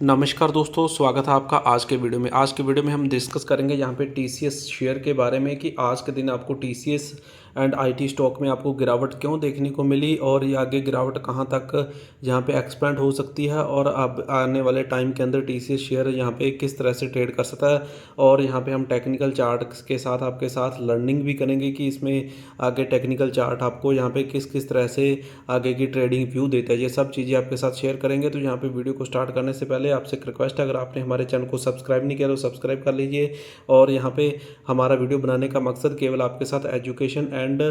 नमस्कार दोस्तों, स्वागत है आपका आज के वीडियो में। आज के वीडियो में हम डिस्कस करेंगे यहाँ पे टीसीएस शेयर के बारे में कि आज के दिन आपको टीसीएस एंड आईटी स्टॉक में आपको गिरावट क्यों देखने को मिली और ये आगे गिरावट कहाँ तक यहाँ पे एक्सपेंड हो सकती है और अब आने वाले टाइम के अंदर टीसीएस शेयर यहाँ पे किस तरह से ट्रेड कर सकता है। और यहाँ पे हम टेक्निकल चार्ट के साथ आपके साथ लर्निंग भी करेंगे कि इसमें आगे टेक्निकल चार्ट आपको यहाँ पे किस किस तरह से आगे की ट्रेडिंग व्यू देता है। ये सब चीज़ें आपके साथ शेयर करेंगे। तो यहाँ पे वीडियो को स्टार्ट करने से पहले आपसे एक रिक्वेस्ट है, अगर आपने हमारे चैनल को सब्सक्राइब नहीं किया तो सब्सक्राइब कर लीजिए। और यहाँ पे हमारा वीडियो बनाने का मकसद केवल आपके साथ education and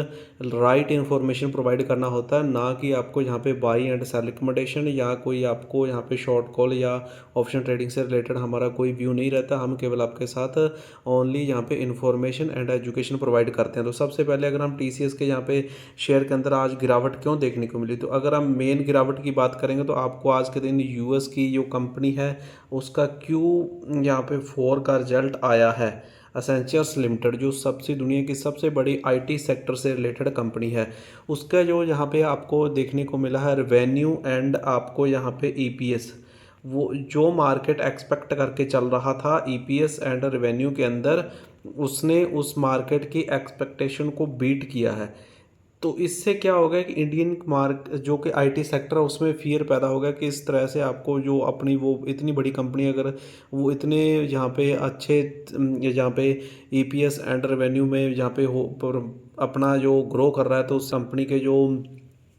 right information provide करना होता है, ना कि आपको यहाँ पे बाई एंड सेल रिकमेंडेशन या कोई आपको यहाँ पे शॉर्ट कॉल या ऑप्शन ट्रेडिंग से रिलेटेड हमारा कोई व्यू नहीं रहता। हम केवल आपके साथ ओनली यहाँ पे इन्फॉर्मेशन एंड एजुकेशन प्रोवाइड करते हैं। तो सबसे पहले अगर हम टीसीएस के यहाँ पे शेयर के अंदर आज गिरावट क्यों देखने को मिली, तो अगर हम मेन गिरावट की बात करेंगे तो आपको आज के दिन यूएस की जो कंपनी है उसका क्यू यहाँ पे 4 का रिजल्ट आया है। एसेंशियर्स लिमिटेड जो सबसे दुनिया की सबसे बड़ी आईटी सेक्टर से रिलेटेड कंपनी है, उसका जो यहाँ पे आपको देखने को मिला है रेवेन्यू एंड आपको यहाँ पे ईपीएस, वो जो मार्केट एक्सपेक्ट करके चल रहा था ईपीएस एंड रेवेन्यू के अंदर, उसने उस मार्केट की एक्सपेक्टेशन को बीट किया है। तो इससे क्या होगा कि इंडियन मार्क जो कि आईटी सेक्टर है उसमें फियर पैदा होगा कि इस तरह से आपको जो अपनी वो इतनी बड़ी कंपनी अगर वो इतने यहाँ पे अच्छे यहाँ पे ईपीएस एंड रेवेन्यू में यहाँ पे हो पर अपना जो ग्रो कर रहा है, तो उस कंपनी के जो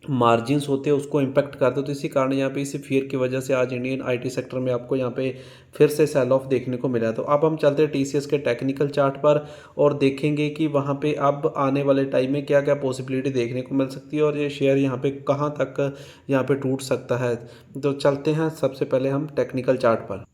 मार्जिन्स होते हैं उसको इम्पेक्ट करते हैं। तो इसी कारण यहाँ पे इसी फियर की वजह से आज इंडियन आईटी सेक्टर में आपको यहाँ पे फिर से सेल ऑफ देखने को मिला है। तो अब हम चलते हैं टीसीएस के टेक्निकल चार्ट पर और देखेंगे कि वहाँ पे अब आने वाले टाइम में क्या क्या पॉसिबिलिटी देखने को मिल सकती है और ये शेयर यहाँ पे कहाँ तक यहाँ पे टूट सकता है। तो चलते हैं सबसे पहले हम टेक्निकल चार्ट पर।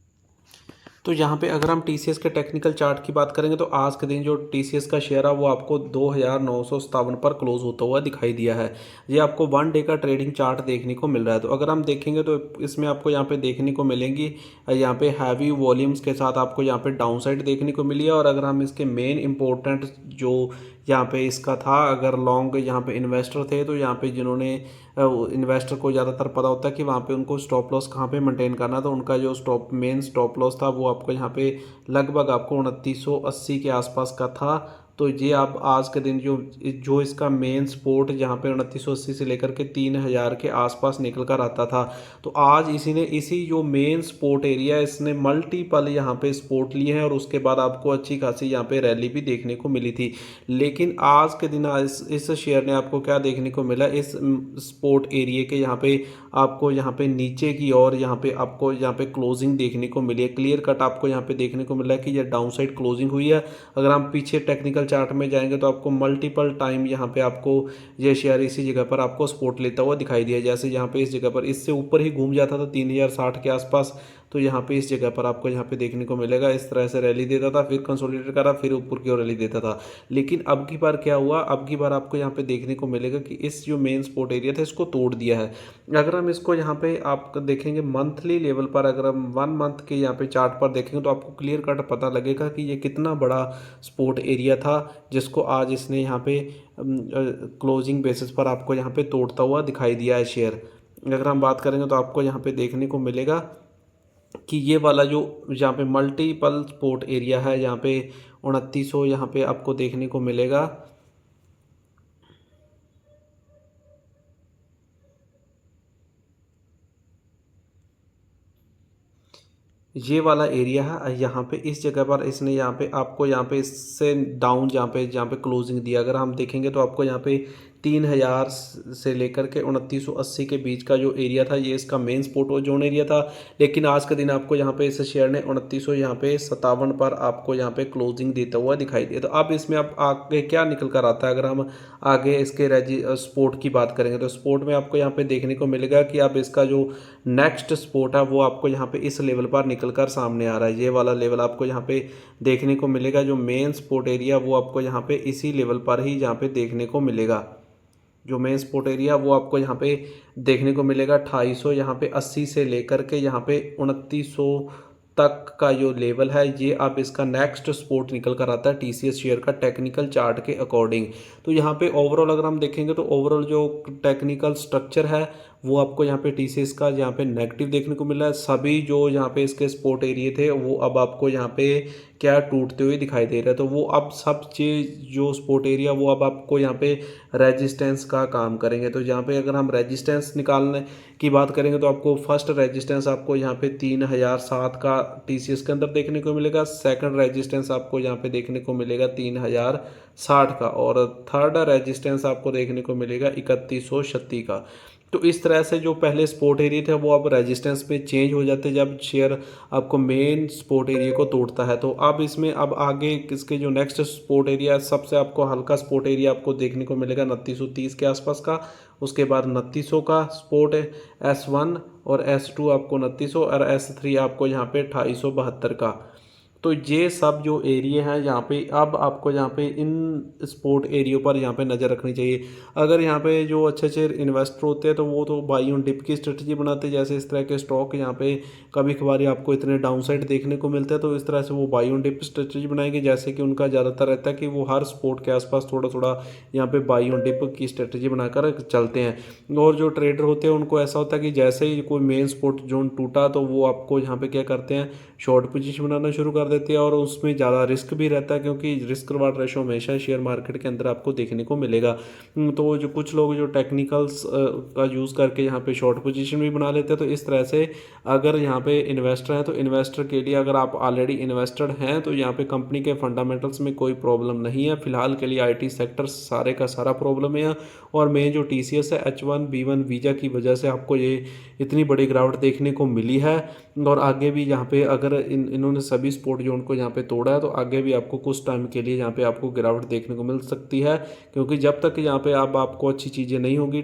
तो यहाँ पे अगर हम टीसीएस के टेक्निकल चार्ट की बात करेंगे तो आज के दिन जो टीसीएस का शेयर है वो आपको 2957 पर क्लोज होता हुआ दिखाई दिया है। ये आपको 1 डे का ट्रेडिंग चार्ट देखने को मिल रहा है। तो अगर हम देखेंगे तो इसमें आपको यहाँ पे देखने को मिलेंगी यहाँ पे हैवी वॉल्यूम्स के साथ आपको यहाँ पे डाउन साइड देखने को मिली है। और अगर हम इसके मेन इंपॉर्टेंट जो यहाँ पे इसका था, अगर लॉन्ग यहाँ पे इन्वेस्टर थे तो यहाँ पे जिन्होंने इन्वेस्टर को ज़्यादातर पता होता है कि वहाँ पे उनको स्टॉप लॉस कहाँ पे मेंटेन करना, तो उनका जो मेन स्टॉप लॉस था वो आपको यहाँ पे लगभग आपको 2980 के आसपास का था। तो ये आप आज के दिन जो जो इसका मेन सपोर्ट जहाँ पे 2980 से लेकर के 3000 के आसपास निकल कर आता था, तो आज इसी जो मेन सपोर्ट एरिया इसने मल्टीपल यहाँ पे सपोर्ट लिए हैं और उसके बाद आपको अच्छी खासी यहाँ पे रैली भी देखने को मिली थी। लेकिन आज के दिन इस शेयर ने आपको क्या देखने को मिला, इस सपोर्ट एरिया के यहाँ पे नीचे की और यहाँ पे आपको यहाँ पे क्लोजिंग देखने को मिली है। क्लियर कट आपको यहाँ पे देखने को मिला है कि यह डाउन साइड क्लोजिंग हुई है। अगर हम पीछे टेक्निकल चार्ट में जाएंगे तो आपको मल्टीपल टाइम यहाँ पे आपको ये शेयर इसी जगह पर आपको सपोर्ट लेता हुआ दिखाई दिया। जैसे यहाँ पे इस जगह पर इससे ऊपर ही घूम जाता था 3060 के आसपास, तो यहाँ पे इस जगह पर आपको यहाँ पे देखने को मिलेगा इस तरह से रैली देता था, फिर कंसोलिडेट करा, फिर ऊपर की ओर रैली देता था। लेकिन अब की बार क्या हुआ, अब की बार आपको यहाँ पे देखने को मिलेगा कि इस जो मेन सपोर्ट एरिया था इसको तोड़ दिया है। अगर हम इसको यहाँ पे आप देखेंगे मंथली लेवल पर, अगर हम 1 मंथ के यहाँ पे चार्ट पर देखेंगे तो आपको क्लियर कट पता लगेगा कि ये कितना बड़ा सपोर्ट एरिया था जिसको आज इसने यहाँ पे क्लोजिंग बेसिस पर आपको यहाँ पे तोड़ता हुआ दिखाई दिया है शेयर। अगर हम बात करेंगे तो आपको यहाँ पे देखने को मिलेगा कि ये वाला जो यहाँ पे मल्टीपल सपोर्ट एरिया है, यहाँ पे 2900 यहाँ पे आपको देखने को मिलेगा। ये वाला एरिया है, यहाँ पे इस जगह पर इसने यहाँ पे आपको यहाँ पे इससे डाउन जहाँ पे क्लोजिंग दिया, अगर हम देखेंगे तो आपको यहाँ पे 3000 से लेकर के 2980 के बीच का जो एरिया था ये इसका मेन सपोर्ट जोन एरिया था। लेकिन आज के दिन आपको यहाँ पे इस शेयर ने 2900 यहाँ पे 57 पर आपको यहाँ पे क्लोजिंग देता हुआ दिखाई दिया। तो अब इसमें आप आगे क्या निकल कर आता है, अगर हम आगे इसके सपोर्ट की बात करेंगे तो सपोर्ट में आपको यहाँ पे देखने को मिलेगा कि अब इसका जो नेक्स्ट सपोर्ट है वो आपको यहाँ पे इस लेवल पर निकल कर सामने आ रहा है। ये वाला लेवल आपको यहाँ पे देखने को मिलेगा, जो मेन सपोर्ट एरिया वो आपको यहाँ पे इसी लेवल पर ही यहाँ पे देखने को मिलेगा। जो मेन सपोर्ट एरिया वो आपको यहाँ पे देखने को मिलेगा 2800 यहाँ पे 80 से लेकर के यहाँ पे 2900 तक का जो लेवल है, ये अब इसका नेक्स्ट सपोर्ट निकल कर आता है टीसीएस शेयर का टेक्निकल चार्ट के अकॉर्डिंग। तो यहाँ पे ओवरऑल अगर हम देखेंगे तो ओवरऑल जो टेक्निकल स्ट्रक्चर है वो आपको यहाँ पे टीसीएस का यहाँ पे नेगेटिव देखने को मिला है। सभी जो यहाँ पे इसके सपोर्ट एरिया थे वो अब आपको यहाँ पे क्या टूटते हुए दिखाई दे रहा है। तो वो अब सब चीज़ जो सपोर्ट एरिया वो अब आपको यहाँ पे रेजिस्टेंस का काम करेंगे। तो यहाँ पे अगर हम रेजिस्टेंस निकालने की बात करेंगे तो आपको फर्स्ट रेजिस्टेंस आपको यहाँ पे 3007 का टीसीएस के अंदर देखने को मिलेगा। सेकंड रेजिस्टेंस आपको यहाँ पे देखने को मिलेगा 3060 का, और थर्ड रेजिस्टेंस आपको देखने को मिलेगा 3136 का। तो इस तरह से जो पहले सपोर्ट एरिया थे वो अब रेजिस्टेंस पे चेंज हो जाते हैं जब शेयर आपको मेन सपोर्ट एरिया को तोड़ता है। तो अब इसमें अब आगे किसके जो नेक्स्ट सपोर्ट एरिया सबसे आपको हल्का सपोर्ट एरिया आपको देखने को मिलेगा 2930 के आसपास का। उसके बाद 2900 का सपोर्ट है, S1 और S2 आपको 2900 और S3 आपको यहाँ पे 2872 का। तो ये सब जो एरिया हैं यहाँ पे अब आपको यहाँ पे इन स्पोर्ट एरियो पर यहाँ पे नज़र रखनी चाहिए। अगर यहाँ पे जो अच्छे अच्छे इन्वेस्टर होते हैं तो वो तो बाई ऑन डिप की स्ट्रेटजी बनाते हैं, जैसे इस तरह के स्टॉक यहाँ पे कभी कभार आपको इतने डाउनसाइड देखने को मिलते हैं तो इस तरह से वो बाई ऑन डिप स्ट्रेटजी बनाएंगे। जैसे कि उनका ज़्यादातर रहता है कि वो हर स्पोर्ट के आसपास थोड़ा थोड़ा यहाँ पे बाई ऑन डिप की स्ट्रेटजी बनाकर चलते हैं। और जो ट्रेडर होते हैं उनको ऐसा होता है कि जैसे ही कोई मेन स्पोर्ट जोन टूटा तो वो आपको यहाँ पे क्या करते हैं, शॉर्ट पोजीशन बनाना शुरू कर देती है। और उसमें ज़्यादा रिस्क भी रहता है क्योंकि रिस्क रिवार्ड रेशो हमेशा शेयर मार्केट के अंदर आपको देखने को मिलेगा। तो जो कुछ लोग जो टेक्निकल्स का यूज़ करके यहाँ पे शॉर्ट पोजीशन भी बना लेते हैं। तो इस तरह से अगर यहाँ पे इन्वेस्टर हैं तो इन्वेस्टर के लिए अगर आप ऑलरेडी इन्वेस्टेड हैं तो यहाँ पे कंपनी के फंडामेंटल्स में कोई प्रॉब्लम नहीं है। फिलहाल के लिए IT सेक्टर सारे का सारा प्रॉब्लम है। और मेन जो TCS है H1B1 वीज़ा की वजह से आपको ये इतनी बड़ी गिरावट देखने को मिली है। और आगे भी यहाँ पे अगर इन्होंने सभी स्पोर्ट जोन को यहाँ पे तोड़ा है तो आगे भी आपको कुछ टाइम के लिए यहाँ पे आपको गिरावट देखने को मिल सकती है। क्योंकि जब तक यहाँ पे अब आपको अच्छी चीज़ें नहीं होगी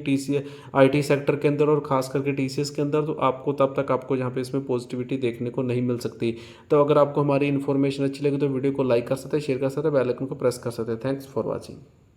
IT सेक्टर के अंदर और खास करके TCS के अंदर, तो आपको तब तक आपको यहाँ पे इसमें पॉजिटिविटी देखने को नहीं मिल सकती। तो अगर आपको हमारी इन्फॉर्मेशन अच्छी लगी तो वीडियो को लाइक कर सकते हैं, शेयर कर सकते हैं, बेल आइकन को प्रेस कर सकते हैं। Thanks for watching.